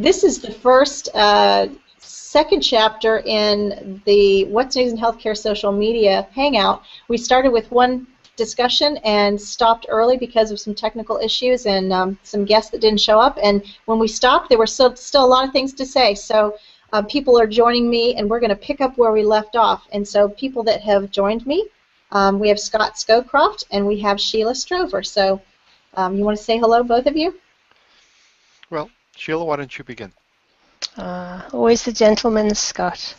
This is the first, second chapter in the What's News in Healthcare Social Media Hangout. We started with one discussion and stopped early because of some technical issues and some guests that didn't show up. And when we stopped, there were still a lot of things to say. So people are joining me, and we're going to pick up where we left off. And so people that have joined me, we have Scott Scowcroft and we have Sheila Strover. So you want to say hello, both of you? Well, Sheila, why don't you begin? Always the gentleman, Scott.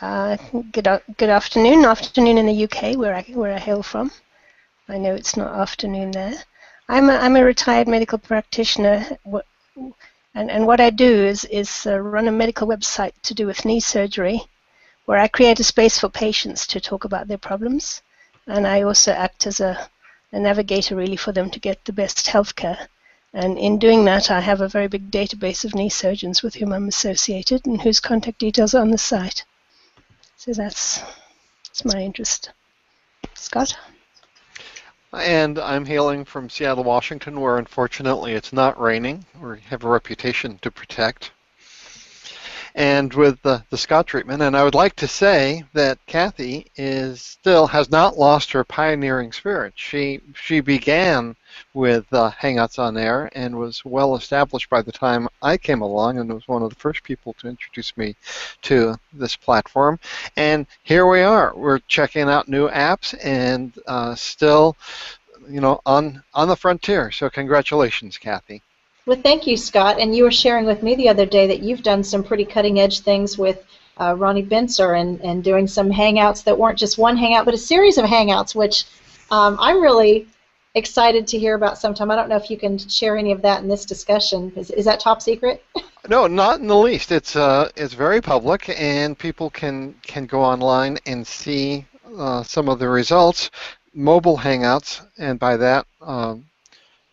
Good afternoon. Afternoon in the UK, where I hail from. I know it's not afternoon there. I'm a retired medical practitioner, and what I do is run a medical website to do with knee surgery, where I create a space for patients to talk about their problems, and I also act as a navigator really for them to get the best healthcare. And in doing that, I have a very big database of knee surgeons with whom I'm associated and whose contact details are on the site. So that's my interest. Scott? And I'm hailing from Seattle, Washington, where unfortunately it's not raining. We have a reputation to protect. And with the Scott treatment, and I would like to say that Kathy still has not lost her pioneering spirit. She began with Hangouts on Air and was well established by the time I came along, and was one of the first people to introduce me to this platform. And here we are. We're checking out new apps and still, on the frontier. So congratulations, Kathy. Well, thank you, Scott. And you were sharing with me the other day that you've done some pretty cutting-edge things with Ronnie Bincer and doing some hangouts that weren't just one hangout, but a series of hangouts, which I'm really excited to hear about sometime. I don't know if you can share any of that in this discussion. Is that top secret? No, not in the least. It's very public, and people can go online and see some of the results. Mobile hangouts, and by that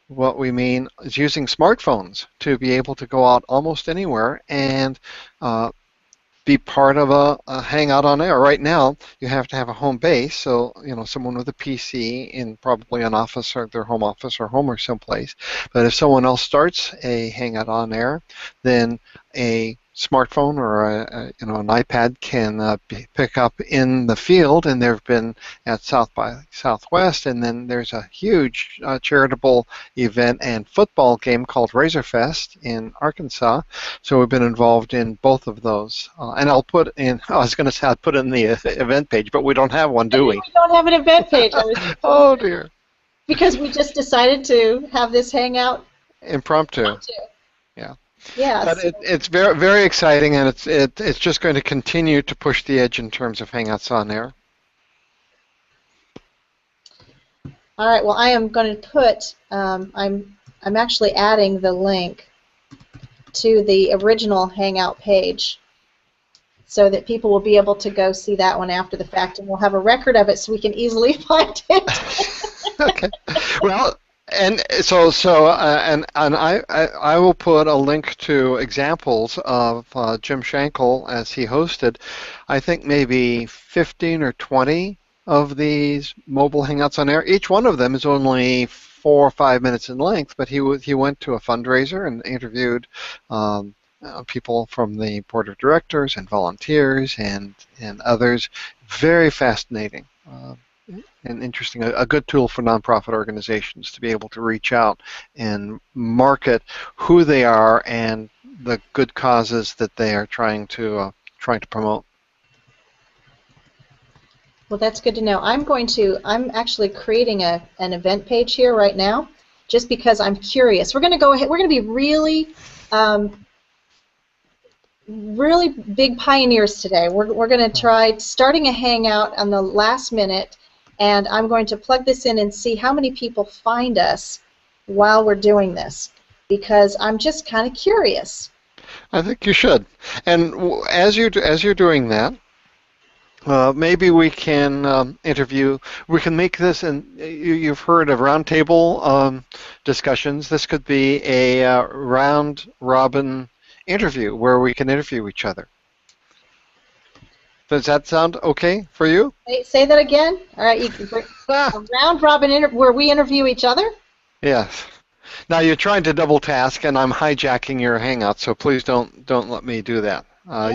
what we mean is using smartphones to be able to go out almost anywhere and be part of a hangout on air. Right now, you have to have a home base, so someone with a PC in probably an office or their home office or home or someplace. But if someone else starts a hangout on air, then a smartphone or an iPad can pick up in the field, and there have been at South by Southwest, and then there's a huge charitable event and football game called Razorfest in Arkansas. So we've been involved in both of those, and I'll put in. I was going to say I'd put in the event page, but we don't have one, do we? We don't have an event page. Oh dear. Because we just decided to have this hangout. Impromptu. Yeah. Yes. But it's very, very exciting, and it's just going to continue to push the edge in terms of Hangouts on Air. All right. Well, I am going to put. I'm actually adding the link to the original Hangout page, so that people will be able to go see that one after the fact, and we'll have a record of it so we can easily find it. Okay. Well. And so I will put a link to examples of Jim Shankle as he hosted. I think maybe 15 or 20 of these mobile hangouts on air. Each one of them is only 4 or 5 minutes in length, but he went to a fundraiser and interviewed people from the board of directors and volunteers and others. Very fascinating. And interesting, a good tool for nonprofit organizations to be able to reach out and market who they are and the good causes that they are trying to promote. Well, that's good to know. I'm actually creating an event page here right now, just because I'm curious. We're going to go ahead. We're going to be really, really big pioneers today. We're going to try starting a hangout on the last minute. And I'm going to plug this in and see how many people find us while we're doing this, because I'm just kind of curious. I think you should. And as you're doing that, maybe we can interview. We can make this, and you've heard of roundtable discussions. This could be a round-robin interview where we can interview each other. Does that sound okay for you? Say that again. All right, a round robin where we interview each other. Yes. Now you're trying to double task, and I'm hijacking your Hangout, so please don't let me do that.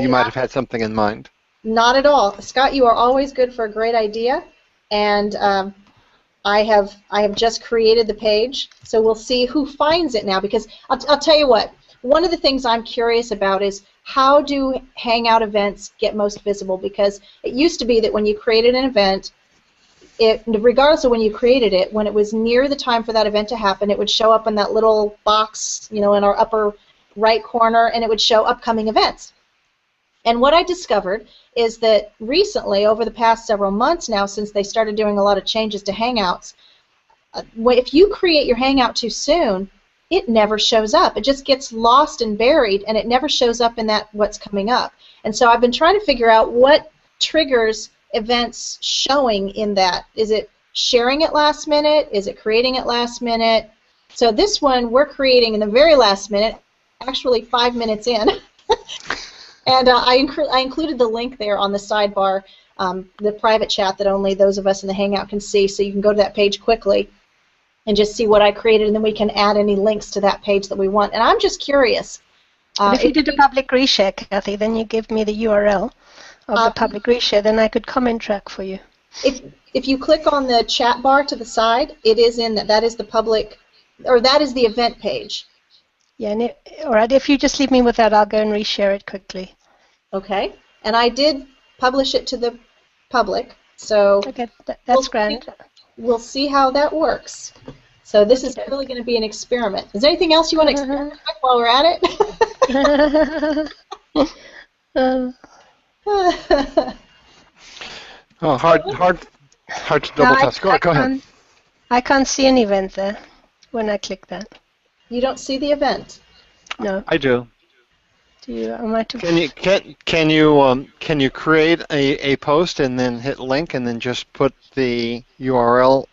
You might have had something in mind. Not at all, Scott. You are always good for a great idea, and I have just created the page, so we'll see who finds it now. Because I'll tell you what. One of the things I'm curious about is how do Hangout events get most visible? Because it used to be that when you created an event, regardless of when you created it, when it was near the time for that event to happen, it would show up in that little box, in our upper right corner, and it would show upcoming events. And what I discovered is that recently, over the past several months now, since they started doing a lot of changes to Hangouts, if you create your Hangout too soon, it never shows up. It just gets lost and buried, and it never shows up in that what's coming up. And so I've been trying to figure out what triggers events showing in that. Is it sharing it last minute? Is it creating it last minute? So this one we're creating in the very last minute, actually 5 minutes in. And I included the link there on the sidebar, the private chat that only those of us in the Hangout can see, so you can go to that page quickly and just see what I created, and then we can add any links to that page that we want. And I'm just curious. If you did a public reshare, Kathy, then you give me the URL of the public reshare, then I could comment track for you. If you click on the chat bar to the side, it is in that is the public, or that is the event page. Yeah, and all right, if you just leave me with that, I'll go and reshare it quickly. Okay, and I did publish it to the public, so okay, that's grand. We'll see how that works. So this is really going to be an experiment. Is there anything else you want to experiment with while we're at it? Oh, hard to double task. Go ahead. I can't see an event there when I click that. You don't see the event? No. I do. Do you? Am I too... Can you create a post and then hit link and then just put the URL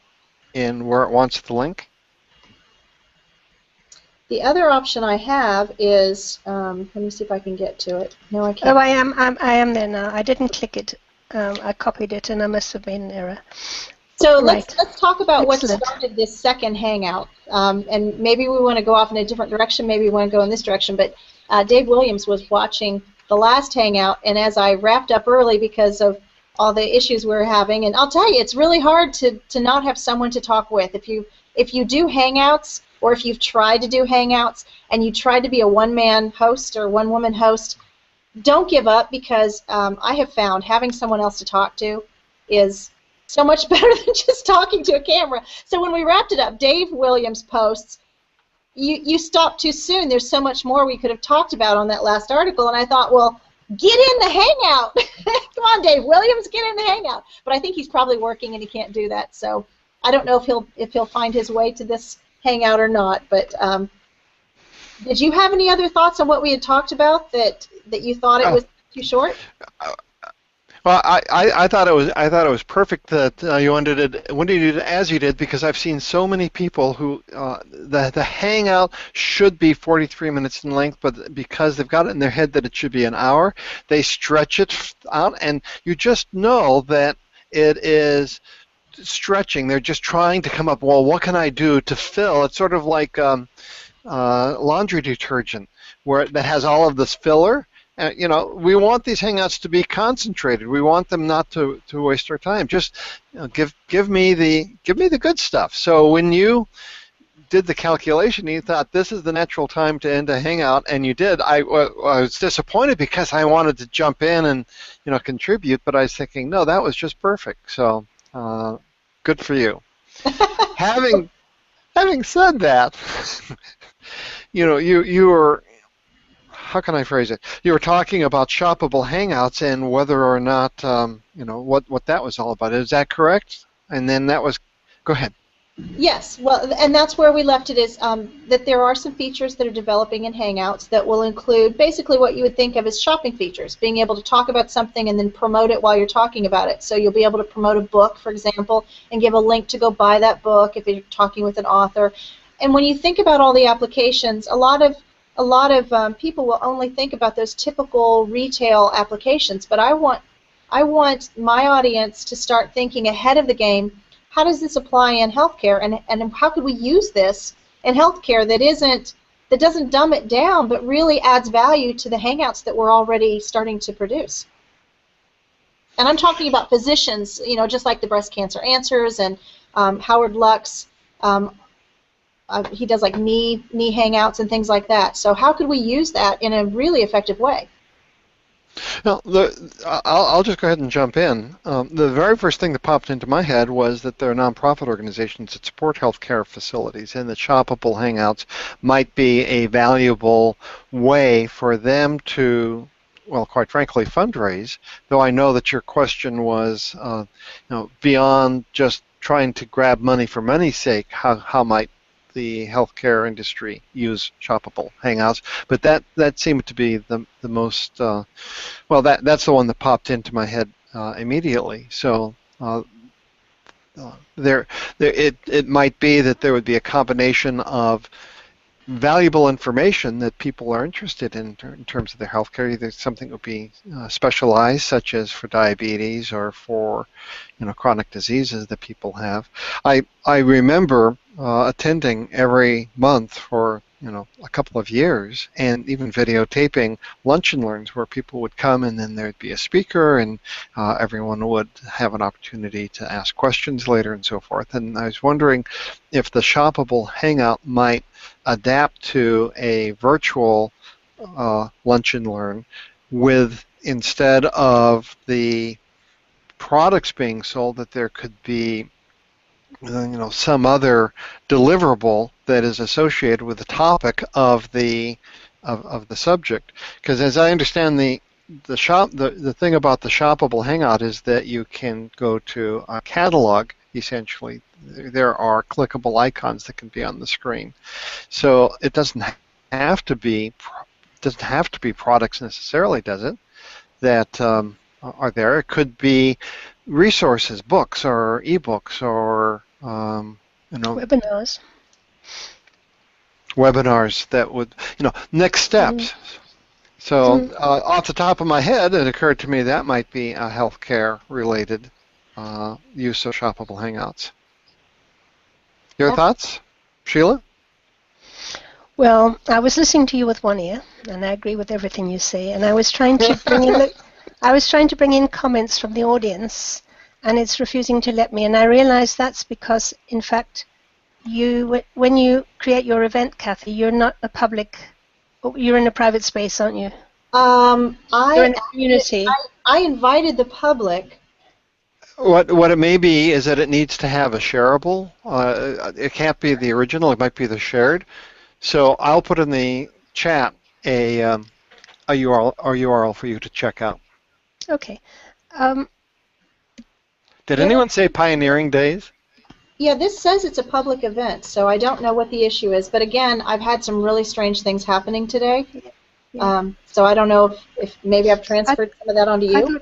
in where it wants the link? The other option I have is let me see if I can get to it. No, I can't. Oh, I am there now. I didn't click it. I copied it, and I must have made an error. So let's talk about what Excellent. started this second Hangout, and maybe we want to go off in a different direction. Maybe we want to go in this direction, but. Dave Williams was watching the last Hangout, and as I wrapped up early because of all the issues we were having, and I'll tell you, it's really hard to not have someone to talk with. If you do Hangouts, or if you've tried to do Hangouts, and you tried to be a one-man host or one-woman host, don't give up, because I have found having someone else to talk to is so much better than just talking to a camera. So when we wrapped it up, Dave Williams posts, You stopped too soon. There's so much more we could have talked about on that last article, and I thought, well, get in the Hangout. Come on, Dave Williams, get in the Hangout. But I think he's probably working and he can't do that. So I don't know if he'll find his way to this Hangout or not. But did you have any other thoughts on what we had talked about that you thought it was too short? Well, I thought it was perfect that you ended it when you did it as you did, because I've seen so many people who the Hangout should be 43 minutes in length, but because they've got it in their head that it should be an hour, they stretch it out, and you just know that it is stretching. They're just trying to come up. Well, what can I do to fill? It's sort of like laundry detergent, that has all of this filler. We want these Hangouts to be concentrated. We want them not to waste our time. Just give me the good stuff. So when you did the calculation, you thought this is the natural time to end a Hangout, and you did. I was disappointed because I wanted to jump in and contribute, but I was thinking, no, that was just perfect. So good for you. Having said that, you were. How can I phrase it? You were talking about shoppable Hangouts and whether or not, what that was all about. Is that correct? And then that was, go ahead. Yes, well, and that's where we left it, is that there are some features that are developing in Hangouts that will include basically what you would think of as shopping features, being able to talk about something and then promote it while you're talking about it. So you'll be able to promote a book, for example, and give a link to go buy that book if you're talking with an author. And when you think about all the applications, a lot of people will only think about those typical retail applications, but I want my audience to start thinking ahead of the game. How does this apply in healthcare, and how could we use this in healthcare that doesn't dumb it down, but really adds value to the Hangouts that we're already starting to produce. And I'm talking about physicians, just like the Breast Cancer Answers and Howard Lux. He does like knee hangouts and things like that. So how could we use that in a really effective way? Now, I'll just go ahead and jump in. The very first thing that popped into my head was that there are nonprofit organizations that support healthcare facilities, and that shoppable hangouts might be a valuable way for them to, well, quite frankly, fundraise. Though I know that your question was, beyond just trying to grab money for money's sake, how might the healthcare industry use shoppable hangouts? But that seemed to be the most that's the one that popped into my head immediately. So it might be that there would be a combination of valuable information that people are interested in terms of their healthcare. Either something that would be specialized, such as for diabetes or for chronic diseases that people have. I remember attending every month for a couple of years, and even videotaping lunch and learns where people would come, and then there'd be a speaker, and everyone would have an opportunity to ask questions later and so forth. And I was wondering if the shoppable hangout might adapt to a virtual lunch and learn, with, instead of the products being sold, that there could be some other deliverable that is associated with the topic of the subject. Because as I understand the thing about the shoppable hangout is that you can go to a catalog. Essentially, there are clickable icons that can be on the screen, so it doesn't have to be products necessarily, does it? That are there. It could be resources, books or ebooks or webinars. Webinars that would next steps. So off the top of my head, it occurred to me that might be a healthcare related use of shoppable hangouts. Your thoughts, Sheila? Well, I was listening to you with one ear, and I agree with everything you say. And I was trying to bring in comments from the audience, and it's refusing to let me. And I realize that's because, in fact, when you create your event, Kathy, you're not a public. You're in a private space, aren't you? You're in the community. I invited the public. What it may be is that it needs to have a shareable. It can't be the original. It might be the shared. So I'll put in the chat a URL for you to check out. Okay. Did anyone say Pioneering Days? Yeah, this says it's a public event, so I don't know what the issue is. But again, I've had some really strange things happening today. Yeah. So I don't know if maybe I've transferred some of that onto you.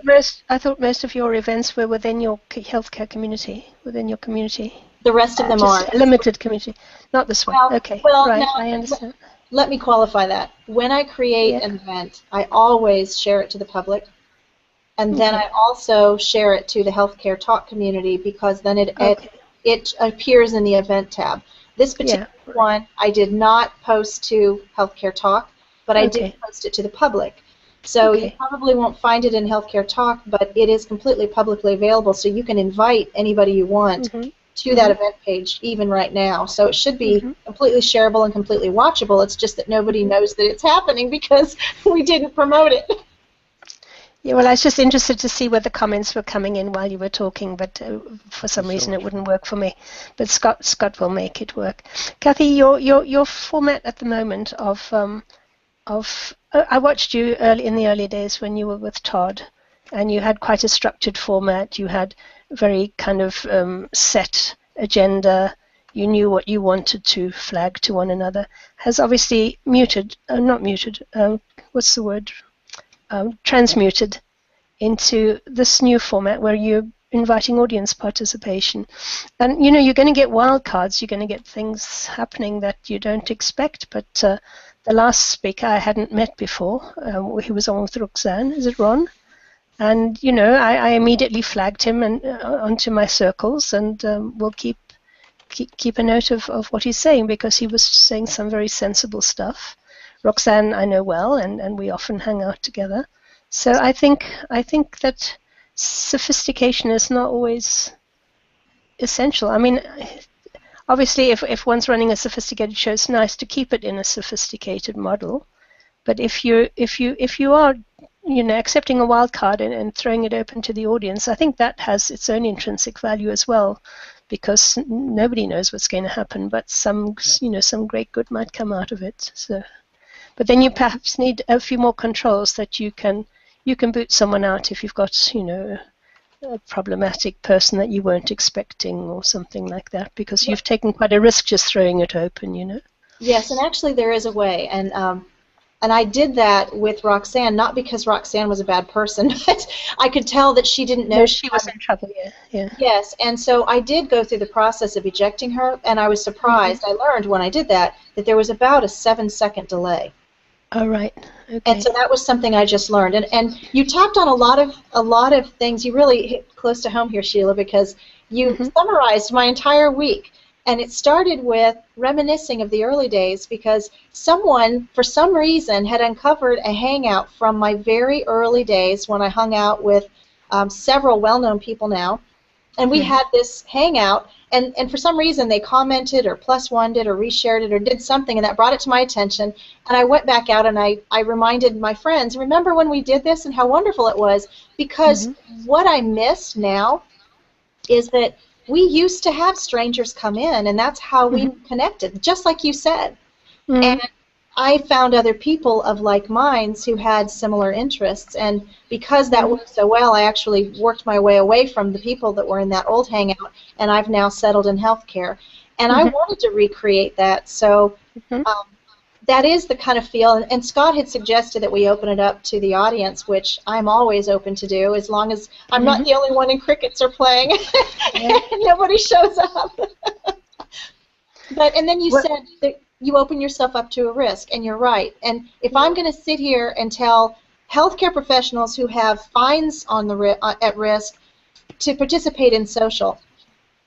I thought most of your events were within your healthcare community, within your community. The rest of them are. A limited community, not this one. Well, okay, well, right, now, I understand. Let me qualify that. When I create an event, I always share it to the public, and then I also share it to the Healthcare Talk community, because then it appears in the event tab. This particular one, I did not post to Healthcare Talk, but I did post it to the public. So you probably won't find it in Healthcare Talk, but it is completely publicly available, so you can invite anybody you want to that event page even right now. So it should be completely shareable and completely watchable. It's just that nobody knows that it's happening because we didn't promote it. Yeah, well, I was just interested to see where the comments were coming in while you were talking, but for some reason it wouldn't work for me. But Scott will make it work. Kathy, your format at the moment I watched you in the early days when you were with Todd, and you had quite a structured format. You had very kind of set agenda. You knew what you wanted to flag to one another. Has obviously transmuted into this new format where you're inviting audience participation. And you're going to get wildcards. You're going to get things happening that you don't expect. But the last speaker I hadn't met before, he was on with Roxanne. Is it Ron? And I immediately flagged him onto my circles, and we'll keep keep a note of what he's saying, because he was saying some very sensible stuff. Roxanne I know well, and we often hang out together. So I think that sophistication is not always essential. I mean, obviously, if one's running a sophisticated show, it's nice to keep it in a sophisticated model. But if you are, accepting a wild card and throwing it open to the audience, I think that has its own intrinsic value as well, because nobody knows what's going to happen, but some great good might come out of it. So, but then you perhaps need a few more controls that you can boot someone out if you've got a problematic person that you weren't expecting or something like that, because you've taken quite a risk just throwing it open. Yes, and actually there is a way, and I did that with Roxanne, not because Roxanne was a bad person, but I could tell that she didn't know she was in trouble. Yeah. Yes, and so I did go through the process of ejecting her, and I was surprised. I learned when I did that there was about a 7-second delay. Oh, right. Okay. And so that was something I just learned. And you tapped on a lot of things. You really hit close to home here, Sheila, because you summarized my entire week. And it started with reminiscing of the early days, because someone, for some reason, had uncovered a hangout from my very early days when I hung out with several well-known people now. And we had this hangout, and for some reason they commented or +1'd it or reshared it or did something, and that brought it to my attention. And I went back out and I reminded my friends, remember when we did this and how wonderful it was? Because what I miss now is that we used to have strangers come in, and that's how we connected, just like you said. And I found other people of like minds who had similar interests, and because that worked so well, I actually worked my way away from the people that were in that old hangout, and I've now settled in healthcare. And I wanted to recreate that, so that is the kind of feel, and Scott had suggested that we open it up to the audience, which I'm always open to do, as long as I'm not the only one and crickets are playing and nobody shows up. And then you said that you open yourself up to a risk, and you're right. And if I'm going to sit here and tell healthcare professionals who have fines on at risk to participate in social,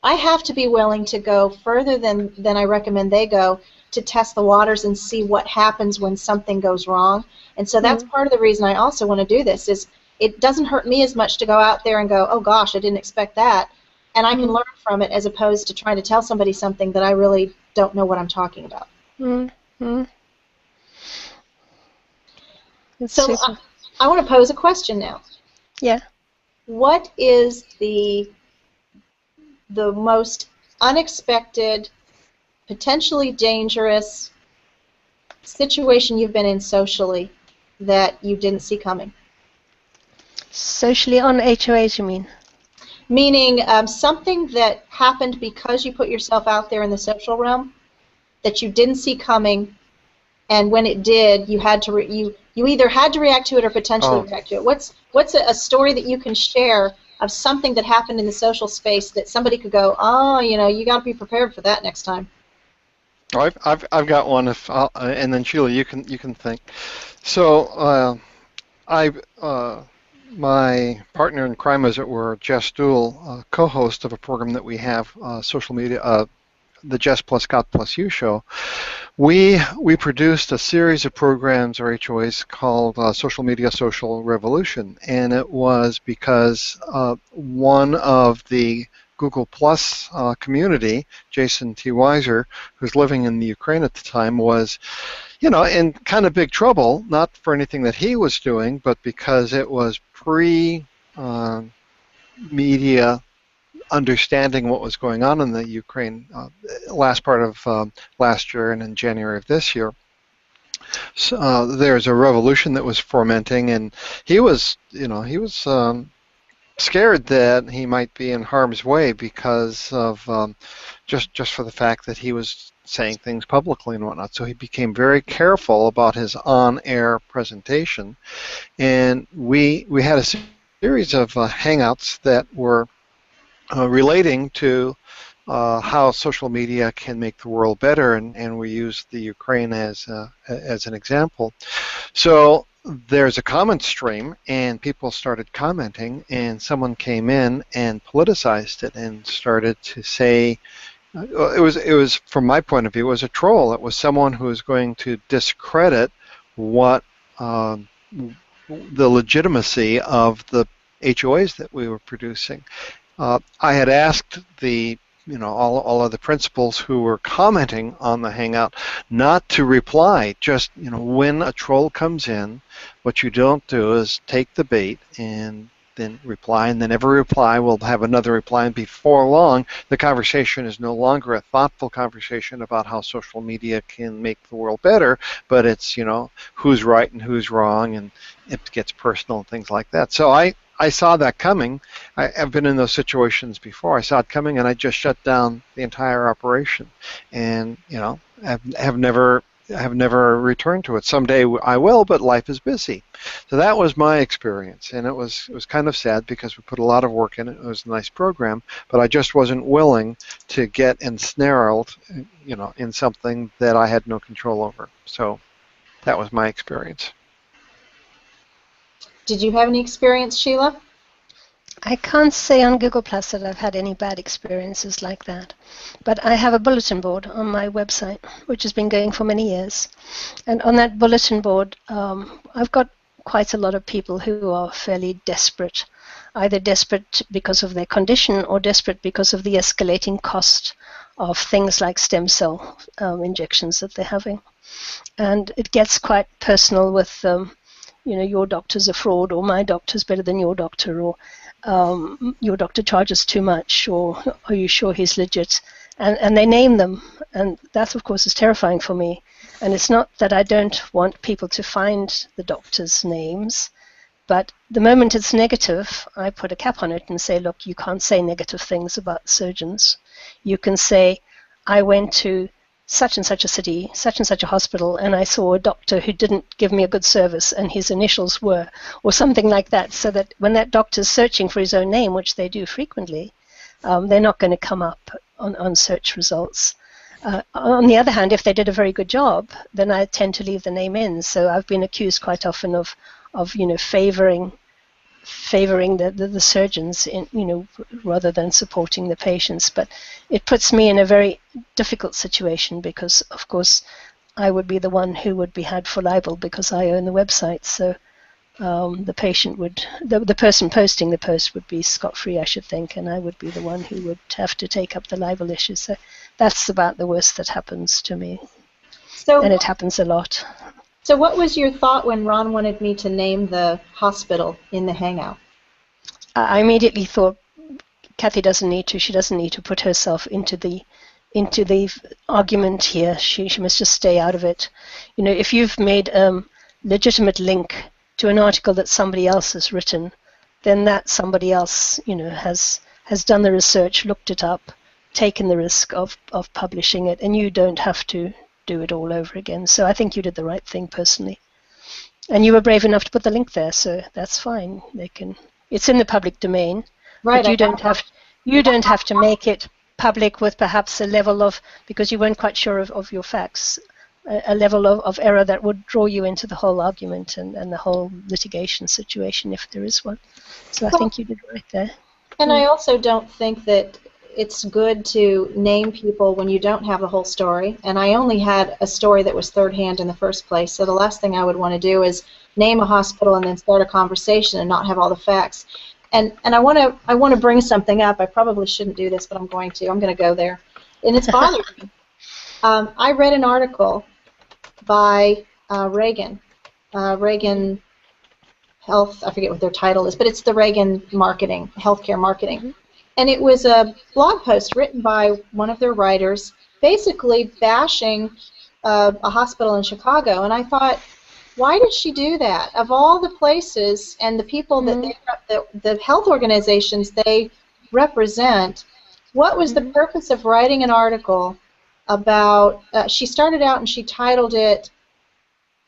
I have to be willing to go further than I recommend they go to test the waters and see what happens when something goes wrong. And so that's part of the reason I also want to do this, is it doesn't hurt me as much to go out there and go, oh gosh, I didn't expect that, and I can learn from it, as opposed to trying to tell somebody something that I really don't know what I'm talking about. So I want to pose a question now. Yeah. What is the most unexpected, potentially dangerous situation you've been in socially that you didn't see coming? Socially on HOAs, you mean? Meaning something that happened because you put yourself out there in the social realm that you didn't see coming, and when it did, you had to you either had to react to it or potentially react to it. What's a story that you can share of something that happened in the social space that somebody could go, oh, you got to be prepared for that next time? Oh, I've got one. And then Sheila, you can think. So my partner in crime, as it were, Jess Duell, co-host of a program that we have, social media, the Jess plus Scott plus You show. We produced a series of programs, or HOAs, called Social Media Social Revolution, and it was because one of the Google Plus community, Jason T. Weiser, who's living in the Ukraine at the time, was, in kind of big trouble, not for anything that he was doing, but because it was pre-media understanding what was going on in the Ukraine last part of last year and in January of this year. So there's a revolution that was fermenting, and he was scared that he might be in harm's way because of just for the fact that he was saying things publicly and whatnot. So he became very careful about his on-air presentation, and we had a series of hangouts that were relating to how social media can make the world better, and we used the Ukraine as an example. So there's a comment stream, and people started commenting, and someone came in and politicized it and started to say, It was from my point of view, it was a troll. It was someone who was going to discredit what the legitimacy of the HOAs that we were producing. I had asked all of the principals who were commenting on the Hangout not to reply. Just, when a troll comes in, what you don't do is take the bait and then reply, and then every reply will have another reply, and before long, the conversation is no longer a thoughtful conversation about how social media can make the world better, but it's, who's right and who's wrong, and it gets personal and things like that. So I saw that coming. I've been in those situations before. I saw it coming, and I just shut down the entire operation, and have never returned to it. Someday I will, but life is busy. So that was my experience, and it was kind of sad because we put a lot of work in it. It was a nice program, but I just wasn't willing to get ensnared, in something that I had no control over. So that was my experience. Did you have any experience, Sheila? I can't say on Google Plus that I've had any bad experiences like that, but I have a bulletin board on my website, which has been going for many years. And on that bulletin board, I've got quite a lot of people who are fairly desperate, either desperate because of their condition or desperate because of the escalating cost of things like stem cell injections that they're having. And it gets quite personal with, your doctor's a fraud, or my doctor's better than your doctor, or your doctor charges too much, or are you sure he's legit? And they name them, and that, of course, is terrifying for me. And it's not that I don't want people to find the doctors' names, but the moment it's negative, I put a cap on it and say, look, you can't say negative things about surgeons. You can say, I went to such and such a city, such and such a hospital, and I saw a doctor who didn't give me a good service, and his initials were, or something like that, so that when that doctor's searching for his own name, which they do frequently, they're not going to come up on search results. On the other hand, if they did a very good job, then I tend to leave the name in. So I've been accused quite often of favoring the surgeons rather than supporting the patients. But it puts me in a very difficult situation because, of course, I would be the one who would be had for libel because I own the website. So the patient would, the person posting the post would be scot-free, I should think, and I would be the one who would have to take up the libel issue. So that's about the worst that happens to me, and it happens a lot. So what was your thought when Ron wanted me to name the hospital in the Hangout? I immediately thought, Kathy doesn't need to. She doesn't need to put herself into the argument here. She must just stay out of it. If you've made a legitimate link to an article that somebody else has written, then that somebody else, has done the research, looked it up, taken the risk of publishing it, and you don't have to do it all over again. So I think you did the right thing personally, and you were brave enough to put the link there, so that's fine. It's in the public domain, right? But you don't have to make it public with perhaps a level of, because you weren't quite sure of your facts, a level of error that would draw you into the whole argument and the whole litigation situation if there is one. So I think you did right there. And I also don't think that it's good to name people when you don't have the whole story. And I only had a story that was third hand in the first place. So the last thing I would want to do is name a hospital and then start a conversation and not have all the facts. And I want to bring something up. I probably shouldn't do this, but I'm going to. I'm going to go there. And it's bothering me. I read an article by Reagan Health. I forget what their title is, but it's the Reagan Marketing, Healthcare Marketing. Mm-hmm. And it was a blog post written by one of their writers basically bashing a hospital in Chicago. And I thought, why did she do that? Of all the places and the people that the health organizations they represent, what was the purpose of writing an article about, she started out and she titled it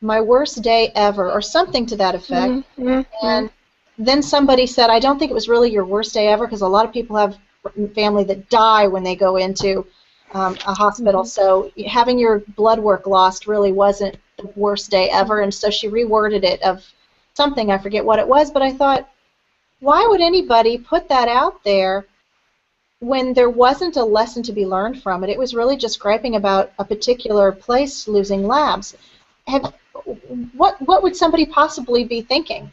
My Worst Day Ever, or something to that effect. And then somebody said, I don't think it was really your worst day ever, because a lot of people have family that die when they go into a hospital, so having your blood work lost really wasn't the worst day ever. And so she reworded it of something, I forget what it was, but I thought, why would anybody put that out there when there wasn't a lesson to be learned from it, it was really just griping about a particular place losing labs. What would somebody possibly be thinking?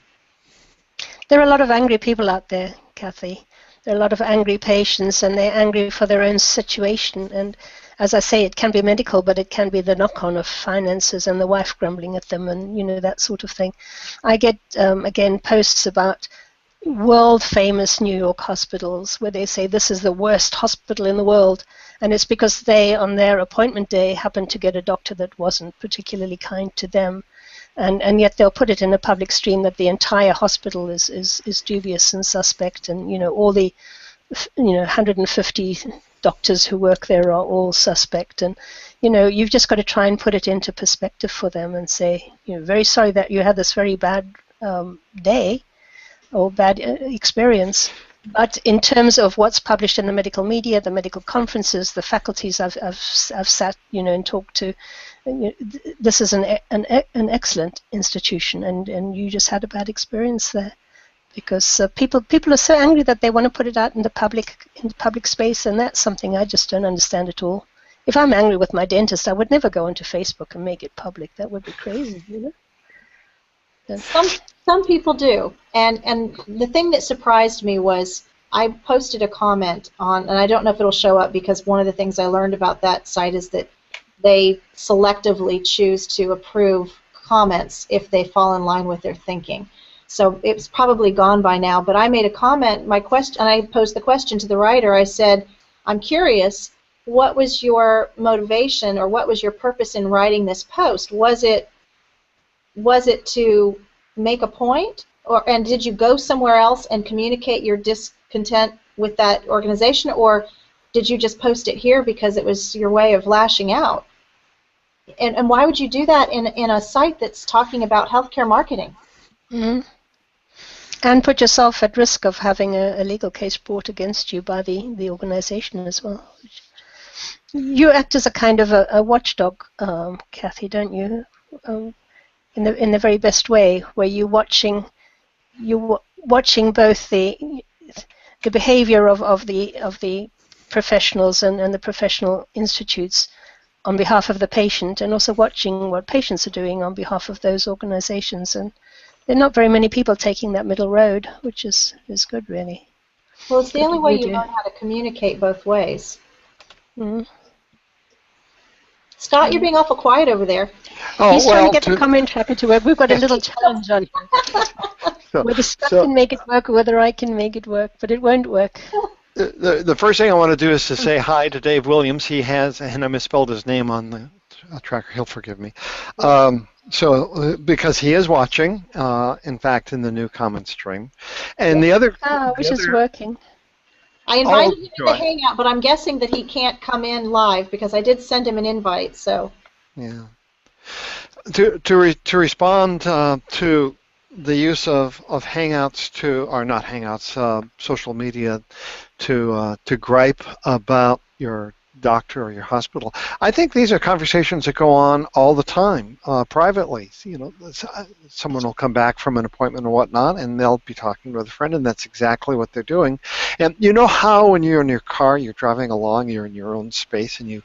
There are a lot of angry people out there, Kathy. There are a lot of angry patients, and they're angry for their own situation. And as I say, it can be medical, but it can be the knock-on of finances and the wife grumbling at them, and that sort of thing. I get again posts about world-famous New York hospitals where they say this is the worst hospital in the world, and it's because they, on their appointment day, happened to get a doctor that wasn't particularly kind to them, and yet they'll put it in a public stream that the entire hospital is dubious and suspect, and all the 150 doctors who work there are all suspect, and you've just got to try and put it into perspective for them and say, very sorry that you had this very bad day or bad experience. But in terms of what's published in the medical media, the medical conferences, the faculties I've sat, and talked to, this is an excellent institution, and you just had a bad experience there, because people are so angry that they want to put it out in the public space, and that's something I just don't understand at all. If I'm angry with my dentist, I would never go onto Facebook and make it public. That would be crazy, Some people do, and the thing that surprised me was I posted a comment on, and I don't know if it'll show up because one of the things I learned about that site is that they selectively choose to approve comments if they fall in line with their thinking. So it's probably gone by now, but I made a comment, and I posed the question to the writer. I said, I'm curious, what was your motivation or what was your purpose in writing this post? Was it to make a point, and did you go somewhere else and communicate your discontent with that organization, or did you just post it here because it was your way of lashing out? And why would you do that in a site that's talking about healthcare marketing? Mm-hmm. And put yourself at risk of having a legal case brought against you by the organization as well. You act as a kind of a watchdog, Kathy, don't you? In the very best way, where you're watching both the behavior of the professionals and the professional institutes on behalf of the patient, and also watching what patients are doing on behalf of those organizations. And there are not very many people taking that middle road, which is good, really. Well, it's the only way you learn how to communicate both ways. Mm-hmm. Scott, you're being awful quiet over there. He's trying to get the comment tracker to work. We've got a little challenge on here. Whether Scott can make it work or whether I can make it work, but it won't work. The first thing I want to do is to say hi to Dave Williams. He has, and I misspelled his name on the tracker. He'll forgive me. Because he is watching, in fact, in the new comment stream. And the other... which is working. I invited him to the Hangout, but I'm guessing that he can't come in live because I did send him an invite, so... Yeah. To respond to the use of Hangouts or not Hangouts, social media to gripe about your doctor or your hospital. I think these are conversations that go on all the time privately. Someone will come back from an appointment or whatnot, and they'll be talking with a friend, and that's exactly what they're doing. And you know how when you're in your car, you're driving along, you're in your own space, and you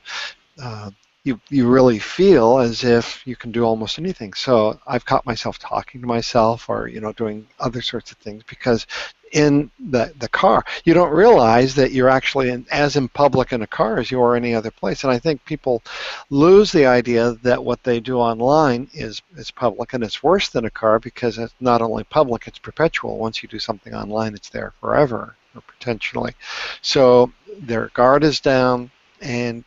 really feel as if you can do almost anything. So I've caught myself talking to myself or doing other sorts of things because in the car you don't realize that you're actually as in public in a car as you are any other place. And I think people lose the idea that what they do online is public, and it's worse than a car because it's not only public, it's perpetual. Once you do something online, it's there forever or potentially. So their guard is down, and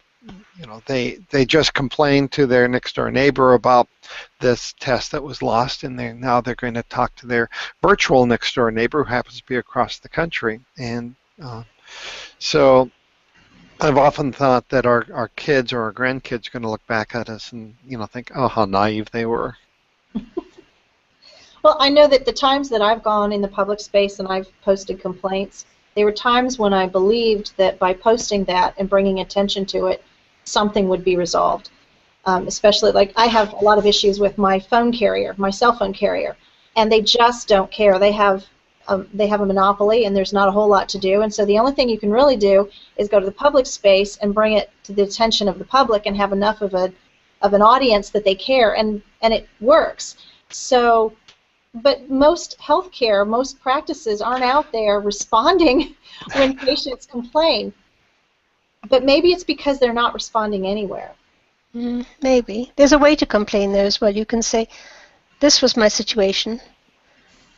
they just complained to their next door neighbor about this test that was lost, and now they're going to talk to their virtual next door neighbor who happens to be across the country. And so I've often thought that our kids or our grandkids are going to look back at us and think, oh, how naive they were. Well, I know that the times that I've gone in the public space and I've posted complaints, there were times when I believed that by posting that and bringing attention to it, something would be resolved. Especially, like, I have a lot of issues with my phone carrier, my cell phone carrier, and they just don't care. They have they have a monopoly and there's not a whole lot to do, and so the only thing you can really do is go to the public space and bring it to the attention of the public and have enough of an audience that they care, and it works. So, but most healthcare, most practices aren't out there responding when patients complain. But maybe it's because they're not responding anywhere. Maybe. There's a way to complain there as well. You can say, this was my situation.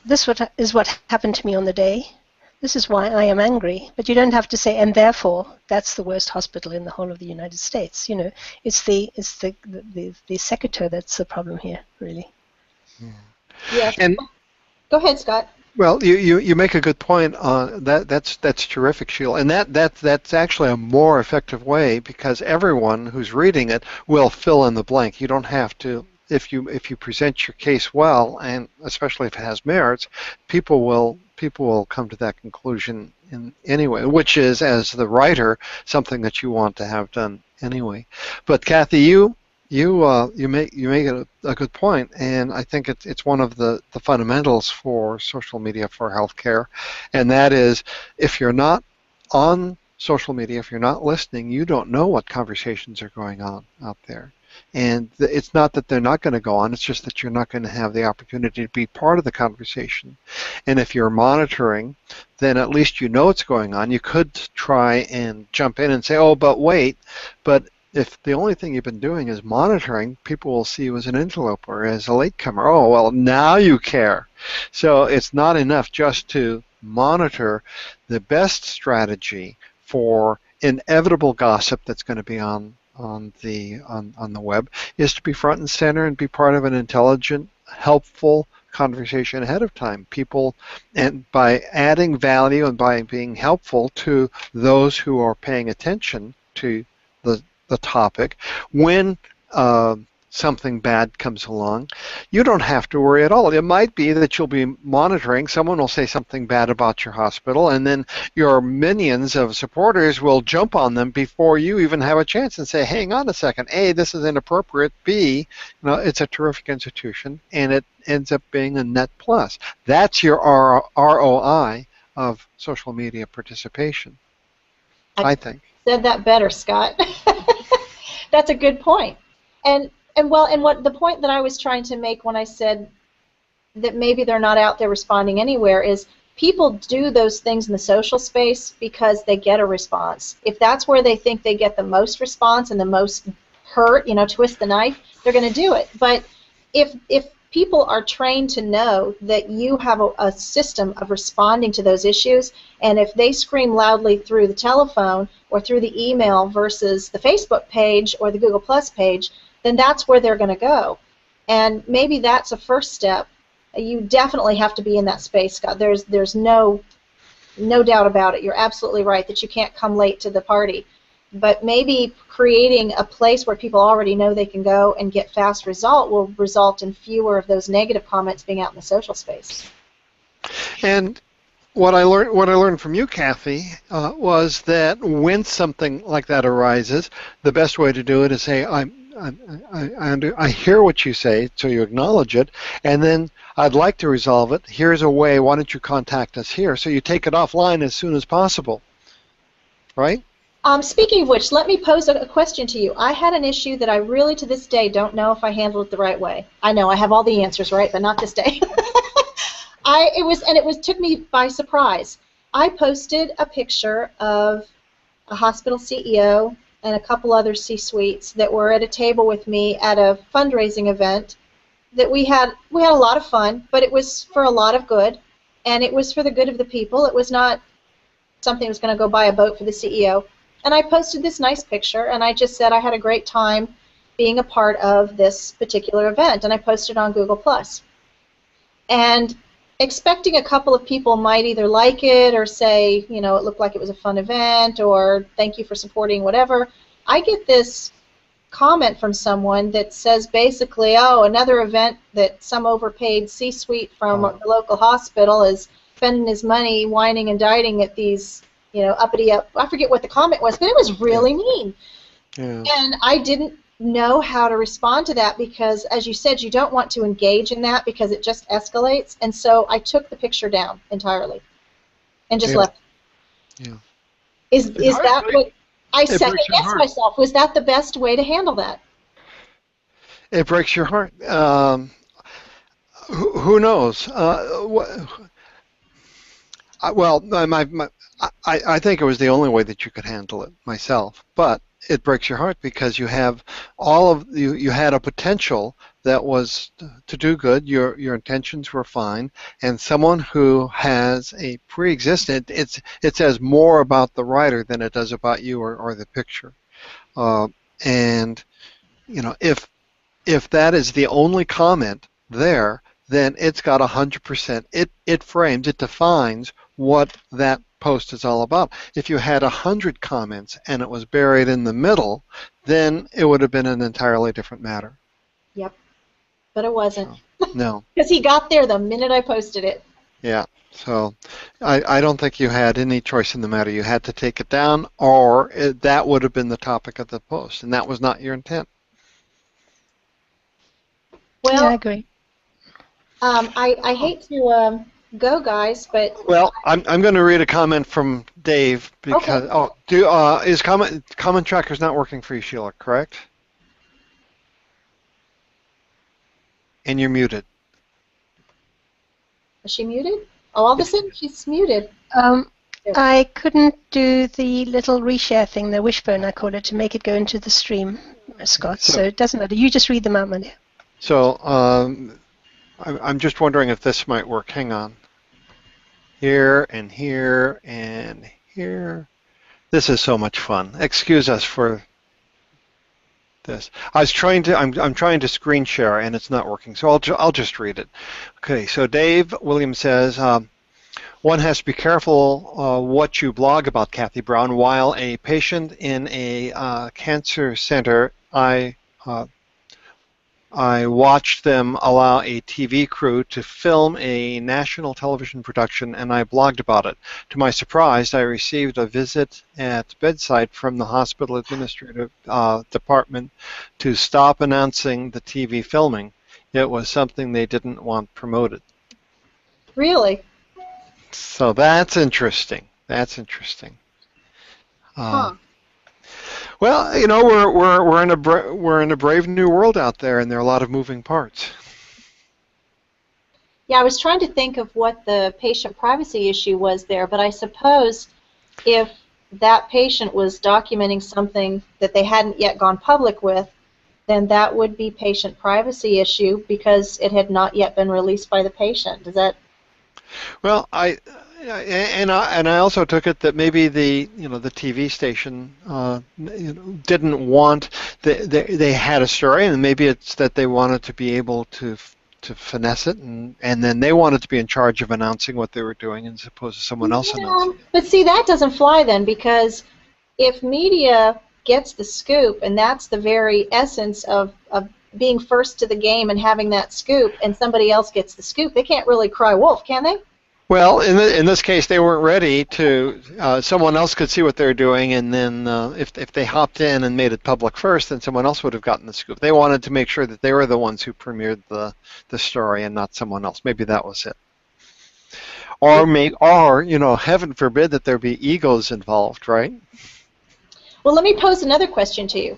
This is what happened to me on the day. This is why I am angry. But you don't have to say, and therefore, that's the worst hospital in the whole of the United States. You know, it's the secretary that's the problem here, really. Yes. And go ahead, Scott. well, you make a good point on that. That's terrific, Sheila, and that's actually a more effective way, because everyone who's reading it will fill in the blank. You don't have to. If you present your case well, and especially if it has merits, people will come to that conclusion in anyway, which is, as the writer, something that you want to have done anyway. But Kathy, you make it a good point, and I think it's one of the fundamentals for social media for healthcare, and that is, if you're not on social media, if you're not listening, you don't know what conversations are going on out there. And it's not that they're not going to go on, it's just that you're not going to have the opportunity to be part of the conversation. And if you're monitoring, then at least you know what's going on. You could try and jump in and say, oh, but wait. But if the only thing you've been doing is monitoring, people will see you as an interloper, as a latecomer. Oh, well, now you care. So it's not enough just to monitor. The best strategy for inevitable gossip that's going to be on the web is to be front and center and be part of an intelligent, helpful conversation ahead of time. People, and by adding value and by being helpful to those who are paying attention to the topic, when something bad comes along, you don't have to worry at all. It might be that you'll be monitoring, someone will say something bad about your hospital, and then your minions of supporters will jump on them before you even have a chance and say, hang on a second, A, this is inappropriate, B, it's a terrific institution, and it ends up being a net plus. That's your ROI of social media participation, I think. Said that better, Scott. That's a good point. And what the point that I was trying to make when I said that maybe they're not out there responding anywhere is, people do those things in the social space because they get a response. If that's where they think they get the most response and the most hurt, twist the knife, they're going to do it. But if people are trained to know that you have a system of responding to those issues, and if they scream loudly through the telephone or through the email versus the Facebook page or the Google Plus page, then that's where they're going to go. And maybe that's a first step. You definitely have to be in that space, Scott. There's no doubt about it. You're absolutely right that you can't come late to the party. But maybe creating a place where people already know they can go and get fast result will result in fewer of those negative comments being out in the social space. And what I learned from you, Kathy, was that when something like that arises, the best way to do it is say, I hear what you say, so you acknowledge it, and then I'd like to resolve it. Here's a way. Why don't you contact us here? So you take it offline as soon as possible, right? Speaking of which, let me pose a question to you. I had an issue that I really, to this day, don't know if I handled it the right way. I know I have all the answers, right, but not this day. It took me by surprise. I posted a picture of a hospital CEO and a couple other C-suites that were at a table with me at a fundraising event that we had a lot of fun, but it was for a lot of good, and it was for the good of the people. It was not something that was going to go buy a boat for the CEO. And I posted this nice picture, and I just said I had a great time being a part of this particular event, and I posted it on Google+. And expecting a couple of people might either like it or say, it looked like it was a fun event, or thank you for supporting whatever, I get this comment from someone that says basically, oh, another event that some overpaid C-suite from the local hospital is spending his money whining and dining at these uppity up. I forget what the comment was, but it was really mean. Yeah. And I didn't know how to respond to that because, as you said, you don't want to engage in that because it just escalates. And so I took the picture down entirely and just left. Yeah. Is that what I second breaks your guessed heart. myself? Was that the best way to handle that? It breaks your heart. Who knows? Well, I think it was the only way that you could handle it myself. But it breaks your heart because you have you had a potential that was to do good. Your intentions were fine, and someone who has a pre-existing, it says more about the writer than it does about you or the picture. And if that is the only comment there, then it's got 100%. It frames, it defines what that post is all about. If you had 100 comments and it was buried in the middle, then it would have been an entirely different matter. Yep, but it wasn't. No. Because he got there the minute I posted it. Yeah. So I don't think you had any choice in the matter. You had to take it down, or that would have been the topic of the post, and that was not your intent. Well, yeah, I agree. I hate to go, guys, but well, I'm going to read a comment from Dave because is comment tracker's not working for you, Sheila, correct? And you're muted. Is she muted? Oh, all of a sudden she's muted. I couldn't do the little reshare thing, the wishbone I call it, to make it go into the stream, Scott. So it doesn't matter. You just read them out, Maria. So I'm just wondering if this might work. Hang on. Here and here and here. This is so much fun. Excuse us for this. I'm trying to screen share and it's not working. So I'll just read it. Okay. So Dave Williams says, one has to be careful what you blog about Kathy Brown. While a patient in a cancer center, I watched them allow a TV crew to film a national television production, and I blogged about it. To my surprise, I received a visit at bedside from the hospital administrative department to stop announcing the TV filming. It was something they didn't want promoted. Really? So that's interesting. That's interesting. Huh. Well, you know, we're in a brave new world out there, and there are a lot of moving parts. Yeah, I was trying to think of what the patient privacy issue was there, but I suppose if that patient was documenting something that they hadn't yet gone public with, then that would be patient privacy issue because it had not yet been released by the patient. Does that? Well, I also took it that maybe the TV station didn't want they had a story, and maybe it's that they wanted to be able to finesse it, and then they wanted to be in charge of announcing what they were doing as opposed to someone else announcing it. But see, that doesn't fly then, because if media gets the scoop, and that's the very essence of being first to the game and having that scoop, and somebody else gets the scoop, they can't really cry wolf, can they? Well, in this case, they weren't ready to. Someone else could see what they were doing, and then if they hopped in and made it public first, then someone else would have gotten the scoop. They wanted to make sure that they were the ones who premiered the story and not someone else. Maybe that was it. Or heaven forbid that there be egos involved, right? Well, let me pose another question to you.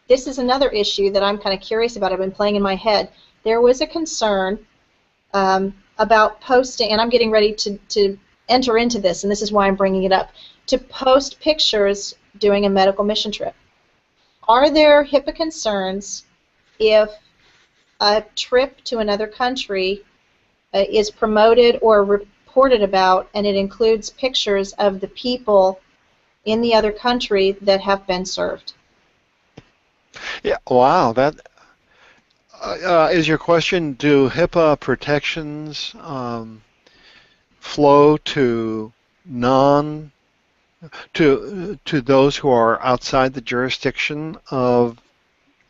This is another issue that I'm kind of curious about. I've been playing in my head. There was a concern about posting, and I'm getting ready to enter into this, and this is why I'm bringing it up, to post pictures doing a medical mission trip. Are there HIPAA concerns if a trip to another country is promoted or reported about, and it includes pictures of the people in the other country that have been served? Yeah, wow, that is your question. Do HIPAA protections flow to those who are outside the jurisdiction of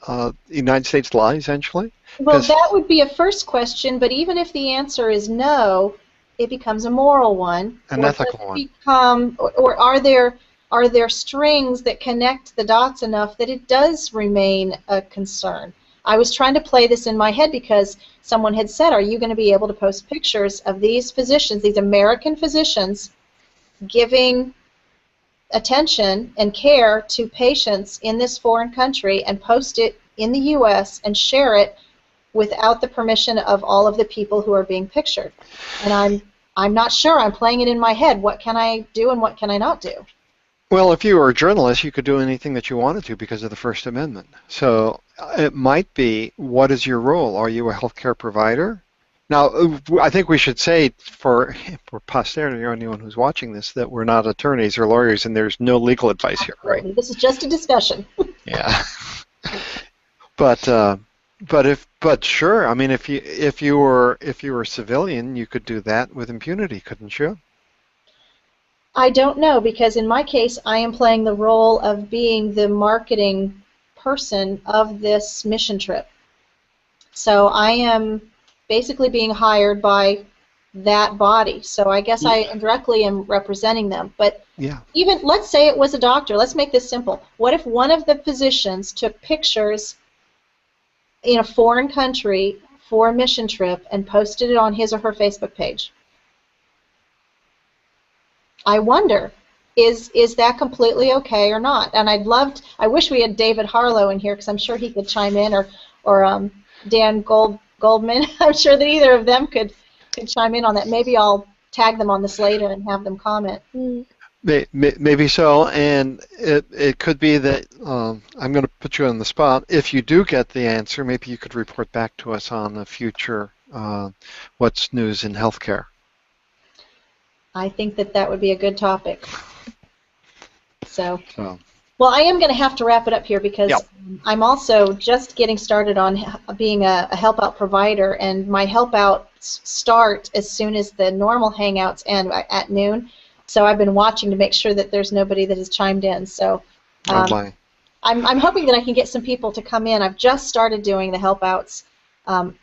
the United States law, essentially? Well, that would be a first question, but even if the answer is no, it becomes a moral one. An ethical one. Or are there are there strings that connect the dots enough that it does remain a concern? I was trying to play this in my head because someone had said, are you going to be able to post pictures of these physicians, these American physicians, giving attention and care to patients in this foreign country and post it in the U.S. and share it without the permission of all of the people who are being pictured? And I'm not sure. I'm playing it in my head. What can I do and what can I not do? Well, if you were a journalist, you could do anything that you wanted to because of the First Amendment. So it might be, what is your role? Are you a healthcare provider? Now, I think we should say for posterity or anyone who's watching this that we're not attorneys or lawyers and there's no legal advice here, right? This is just a discussion. Yeah. But sure, I mean, if you were a civilian, you could do that with impunity, couldn't you? I don't know, because in my case, I am playing the role of being the marketing person of this mission trip. So I am basically being hired by that body. So I guess I indirectly am representing them. But even, let's say it was a doctor. Let's make this simple. What if one of the physicians took pictures in a foreign country for a mission trip and posted it on his or her Facebook page? I wonder, is that completely okay or not? And I wish we had David Harlow in here because I'm sure he could chime in, or Dan Goldman. I'm sure that either of them could chime in on that. Maybe I'll tag them on this later and have them comment. Maybe so, and it could be that I'm going to put you on the spot. If you do get the answer, maybe you could report back to us on a future What's News in Healthcare. I think that would be a good topic. So. Well, I am going to have to wrap it up here because I'm also just getting started on being a help out provider, and my help outs start as soon as the normal hangouts end at noon. So I've been watching to make sure that there's nobody that has chimed in. So I'm hoping that I can get some people to come in. I've just started doing the help outs,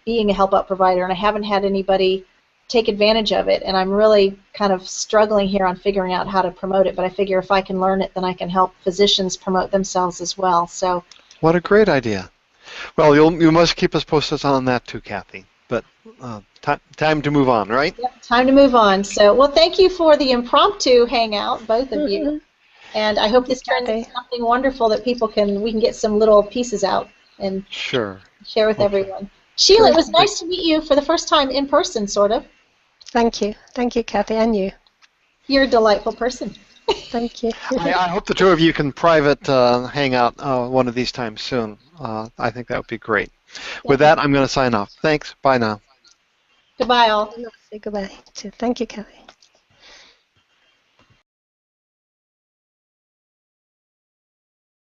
being a help out provider, and I haven't had anybody take advantage of it, and I'm really kind of struggling here on figuring out how to promote it, but I figure if I can learn it, then I can help physicians promote themselves as well. So, what a great idea. Well, you must keep us posted on that too, Kathy, but time to move on, right? Yep, time to move on. So, well, thank you for the impromptu hangout, both of you, and I hope this turns into something wonderful that we can get some little pieces out and share with everyone. Sheila, it was nice to meet you for the first time in person, sort of. Thank you, Kathy, and you. You're a delightful person. Thank you. I hope the two of you can private hang out one of these times soon. I think that would be great. With that, I'm going to sign off. Thanks. Bye now. Goodbye, all. Say goodbye. Thank you, Kathy.